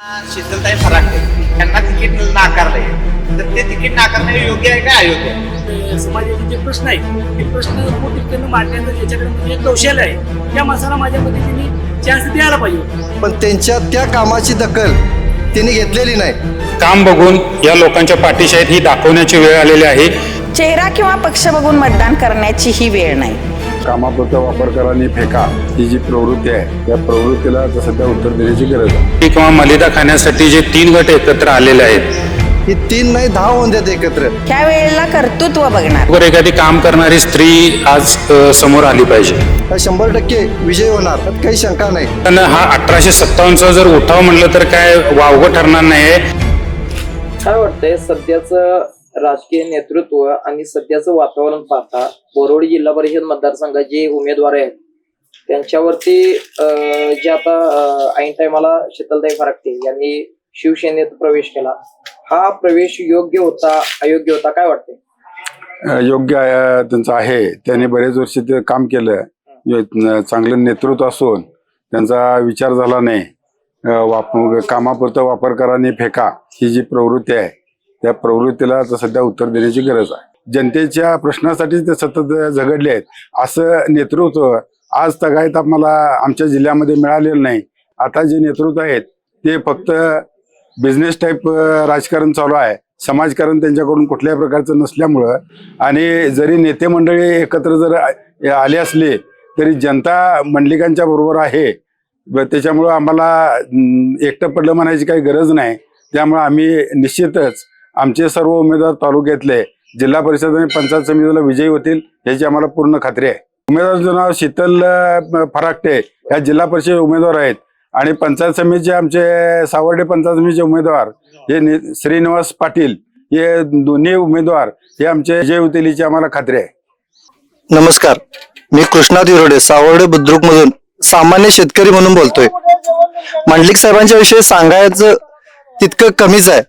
शीतलताई फराटे यांना तिकीट नाकारलंय, तर ते तिकीट नाकारणे योग्य आहे का अयोग्य आहे? समाजाचे जे प्रश्न आहेत ते प्रश्न मोठ्याने मांडण्याचं ज्याच्याकडे म्हणजे कौशल्य आहे त्या माणसाला माझ्या पद्धतीने चान्स द्यायला पाहिजे. पण त्यांच्या त्या कामाची दखल त्यांनी घेतलेली नाही. काम बघून या लोकांच्या पाठीशी आहेत ही दाखवण्याची वेळ आलेली आहे. चेहरा किंवा पक्ष बघून मतदान करण्याची ही वेळ नाही. कामापुरता वापर करा आणि फेका ही जी प्रवृत्ती आहे त्या प्रवृत्तीला आता सध्या उत्तर देण्याची गरज आहे. किंवा मलिदा खाण्यासाठी जे 3 गट एकत्र आलेले आहेत, ही 3 नाही 10 होऊन देत एकत्र. त्या वेळेला कर्तृत्व बघणार. वर एखादी काम करणारी स्त्री आज समोर आली पाहिजे. 100% विजय होणार, त्यात काही शंका नाही. पण हा 1857चा जर उठाव म्हणलं तर काय वावगं ठरणार नाही. काय वाटतंय सध्याचं राजकीय नेतृत्व आणि सध्याचं वातावरण पाहता बोरोडी जिल्हा परिषद मतदारसंघात जे उमेदवार आहेत त्यांच्यावरती जे आता ऐन टायमाला शीतलताई फराटे यांनी शिवसेनेत प्रवेश केला, हा प्रवेश योग्य होता अयोग्य होता, काय वाटतंय? योग्य त्यांचं आहे. त्यांनी बरेच वर्ष ते काम केलं. चांगलं नेतृत्व असून त्यांचा विचार झाला नाही. कामापुरता वापर करा आणि फेका ही जी प्रवृत्ती आहे त्या प्रवृत्तीला आता सध्या उत्तर देण्याची गरज आहे. जनतेच्या प्रश्नासाठी ते सतत झगडले आहेत. असं नेतृत्व आज तगायत आम्हाला आमच्या जिल्ह्यामध्ये मिळालेलं नाही. आता जे नेतृत्व आहेत ते फक्त बिझनेस टाईप राजकारण चालू आहे. समाजकारण त्यांच्याकडून कुठल्याही प्रकारचं नसल्यामुळं आणि जरी नेते मंडळी एकत्र जर आले असले तरी जनता मंडलिकांच्या बरोबर आहे. त्याच्यामुळं आम्हाला एकटं पडलं म्हणायची काही गरज नाही. त्यामुळे आम्ही निश्चितच आमचे सर्व उमेदवार तालुक्यातले जिल्हा परिषद आणि पंचायत समितीला विजयी होतील याची आम्हाला पूर्ण खात्री आहे. उमेदवाराचं नाव शीतल फराटे या जिल्हा परिषद उमेदवार आहेत आणि पंचायत समितीचे आमचे सावर्डे पंचायत समितीचे उमेदवार हे श्रीनिवास पाटील हे दोन्ही उमेदवार हे आमचे विजयी होतील याची आम्हाला खात्री आहे. नमस्कार, मी कृष्णात विरोडे सावर्डे बुद्रुक मधून सामान्य शेतकरी म्हणून बोलतोय. मंडलिक साहेबांच्या विषयी सांगायचं तितकं कमीच आहे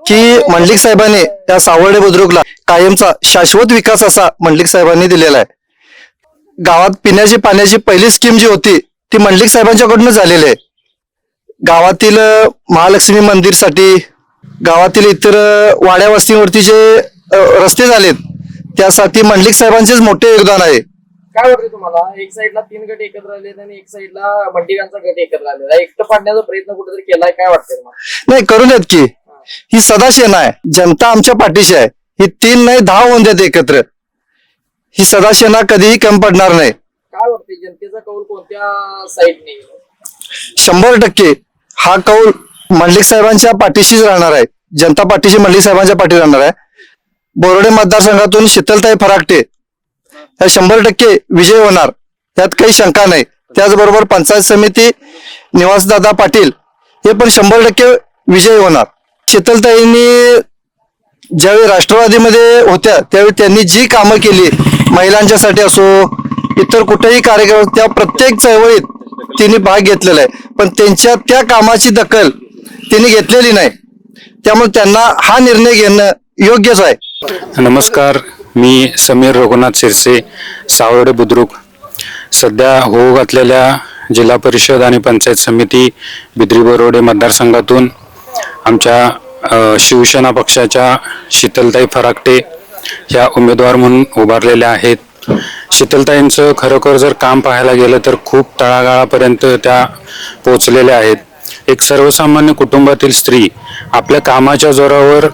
की मंडलिक साहेबांनी त्या सावर्डे बुद्रुकला कायमचा शाश्वत विकास असा मंडलिक साहेबांनी दिलेला आहे. गावात पिण्याची पाण्याची पहिली स्कीम जी होती ती मंडलिक साहेबांच्याकडून झालेली आहे. गावातील महालक्ष्मी मंदिरसाठी गावातील इतर वाड्या वस्तीवरती जे रस्ते झालेत त्यासाठी मंडलिक साहेबांचेच मोठे योगदान आहे. काय वाटतं तुम्हाला? एक साईडला 3 गट एकत्र आले आणि एक साईडला मंडिकांचा गट एकत्र आलेला, एकटं पाडण्याचा प्रयत्न कुठेतरी केलाय, काय वाटतंय तुम्हाला? नाही, करून देत की ही सदासेना आहे. जनता आमच्या पाठीशी आहे. ही 3 नाही 10 होऊन देत एकत्र. ही सदासेना कधीही कमी पडणार नाही. काय वाटतंय जनतेचा कौल कोणत्या साईडने? 100% हा कौल मंडलिक साहेबांच्या पाठीशीच राहणार आहे. जनता पाठीशी मंडलिक साहेबांच्या पाठी राहणार आहे. बोर्डे मतदारसंघातून शीतलताई फराटे ह्या 100% विजय होणार, त्यात काही शंका नाही. त्याचबरोबर पंचायत समिती निवासदादा पाटील हे पण 100% विजय होणार. शीतलताईंनी ज्यावेळी राष्ट्रवादीमध्ये होत्या त्यावेळी त्यांनी जी कामं केली महिलांच्यासाठी असो इतर कुठेही कार्यक्रम त्या प्रत्येक चळवळीत तिने भाग घेतलेला आहे. पण त्यांच्या त्या कामाची दखल त्यांनी घेतलेली नाही. त्यामुळे त्यांना हा निर्णय घेणं योग्यच आहे. नमस्कार, मी समीर रघुनाथ शिरसे, सावर्डे बुद्रुक. सध्या होऊ घातलेल्या जिल्हा परिषद आणि पंचायत समिती बिद्री बोरोडे मतदारसंघातून आमच्या शिवसेना पक्षाच्या शीतलताई फराटे ह्या उमेदवार म्हणून उभारलेल्या आहेत. शीतलताईंचं खरोखर जर काम पाहायला गेलं तर खूप तळागाळापर्यंत त्या पोचलेल्या आहेत. एक सर्वसामान्य कुटुंबातील स्त्री आपल्या कामाच्या जोरावर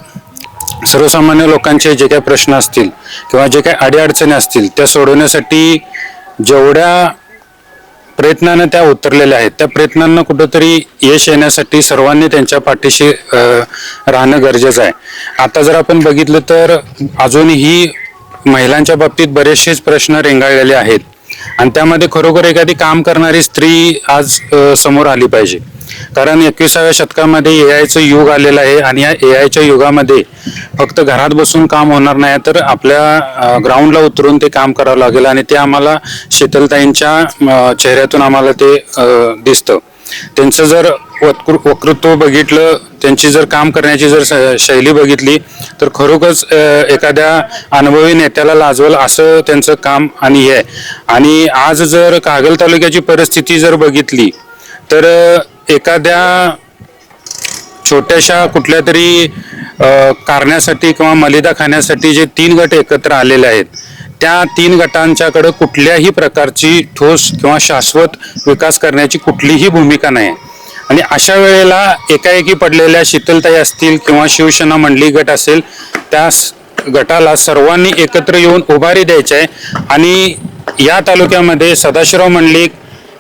सर्वसामान्य लोकांचे जे काही प्रश्न असतील किंवा जे काही अडीअडचणी असतील त्या सोडवण्यासाठी जेवढ्या प्रयत्नानं त्या उतरलेल्या आहेत त्या प्रयत्नांना कुठंतरी यश येण्यासाठी सर्वांनी त्यांच्या पाठीशी राहणं गरजेचं आहे. आता जर आपण बघितलं तर अजूनही महिलांच्या बाबतीत बरेचसेच प्रश्न रेंगाळलेले आहेत आणि त्यामध्ये खरोखर एखादी काम करणारी स्त्री आज समोर आली पाहिजे. कारण 21व्या शतकामध्ये एआयचं युग आलेलं आहे आणि या एआयच्या युगामध्ये फक्त घरात बसून काम होणार नाही, तर आपल्या ग्राउंडला उतरून ते काम करावं लागेल आणि ते आम्हाला शीतलताईंच्या चेहऱ्यातून आम्हाला ते दिसतं. त्यांचं जर वक्तृत्व बघितलं, त्यांची जर काम करण्याची जर शैली बघितली तर खरोखरच एखाद्या अनुभवी नेत्याला लाजवल असं त्यांचं काम आणि हे. आणि आज जर कागल तालुक्याची परिस्थिती जर बघितली तर एखाद्या छोट्याशा कुठल्या तरी कारण्यासाठी किंवा मलिदा खाण्यासाठी जे 3 गट एकत्र आलेले आहेत, त्या 3 गटांच्याकडे कुठल्याही प्रकारची ठोस किंवा शाश्वत विकास करण्याची कुठलीही भूमिका नाही. आणि अशा वेळेला एकाएकी पडलेल्या शीतलताई असतील किंवा शिवसेना मंडळी गट असेल, त्या गटाला सर्वांनी एकत्र येऊन उभारी द्यायची आहे. आणि या तालुक्यामध्ये सदाशिवराव मंडलिक,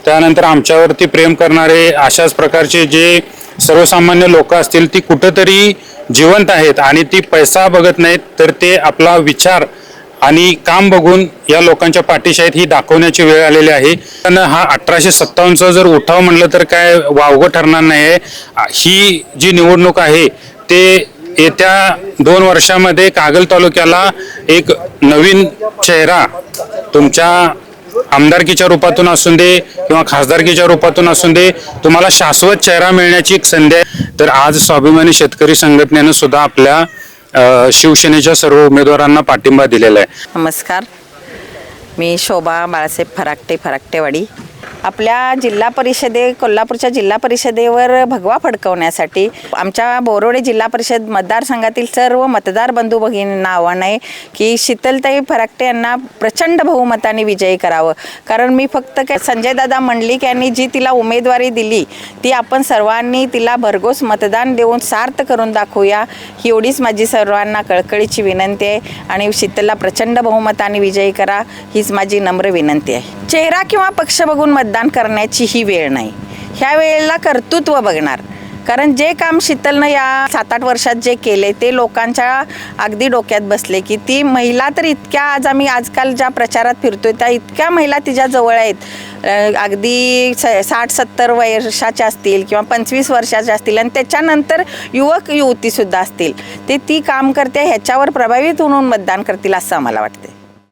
त्यानंतर आमच्यावरती प्रेम करणारे अशाच प्रकारचे जे सर्वसामान्य लोक असतील, ती कुठंतरी जिवंत आहेत आणि ती पैसा बघत नाहीत, तर ते आपला विचार आणि काम बघून या लोकांच्या पाठीशी आहेत ही दाखवण्याची वेळ आलेली आहे. पण हा 1857चा जर उठाव म्हणलं तर काय वावगं ठरणार नाही आहे. ही जी निवडणूक आहे ते येत्या 2 वर्षामध्ये कागल तालुक्याला एक नवीन चेहरा तुमच्या आमदारकीच्या रूपातून असून दे किंवा खासदारकीच्या रूपातून असून दे, तुम्हाला शाश्वत चेहरा मिळण्याची एक संधी आहे. तर आज स्वाभिमानी शेतकरी संघटनेनं सुद्धा आपल्या शिवसेनेच्या सर्व उमेदवारांना पाठिंबा दिलेला आहे. नमस्कार, मी शोभा बाळासाहेब फराकटेवाडी. आपल्या कोल्हापूरच्या जिल्हा परिषदेवर भगवा फडकवण्यासाठी आमच्या बोरोडे जिल्हा परिषद मतदारसंघातील सर्व मतदार बंधू भगिनींना आव्हान आहे की शीतलताई फराकटे यांना प्रचंड बहुमताने विजयी करावं. कारण मी फक्त संजयदादा मंडलिक यांनी जी तिला उमेदवारी दिली ती आपण सर्वांनी तिला भरघोस मतदान देऊन सार्थ करून दाखवूया, ही एवढीच माझी सर्वांना कळकळीची विनंती आहे. आणि शीतलला प्रचंड बहुमताने विजयी करा, हीच माझी नम्र विनंती आहे. चेहरा किंवा पक्ष बघून मतदान करण्याची ही वेळ नाही, ह्या वेळेला कर्तृत्व बघणार. कारण जे काम शीतलनं या 7-8 वर्षात जे केले ते लोकांच्या अगदी डोक्यात बसले की ती महिला तर इतक्या, आज आम्ही आजकाल ज्या प्रचारात फिरतोय त्या इतक्या महिला तिच्या जवळ आहेत, अगदी 60-70 वर्षाच्या असतील किंवा 25 वर्षाच्या असतील आणि त्याच्यानंतर युवक युवतीसुद्धा असतील, ते ती काम करते ह्याच्यावर प्रभावित होऊन मतदान करतील असं आम्हाला वाटते.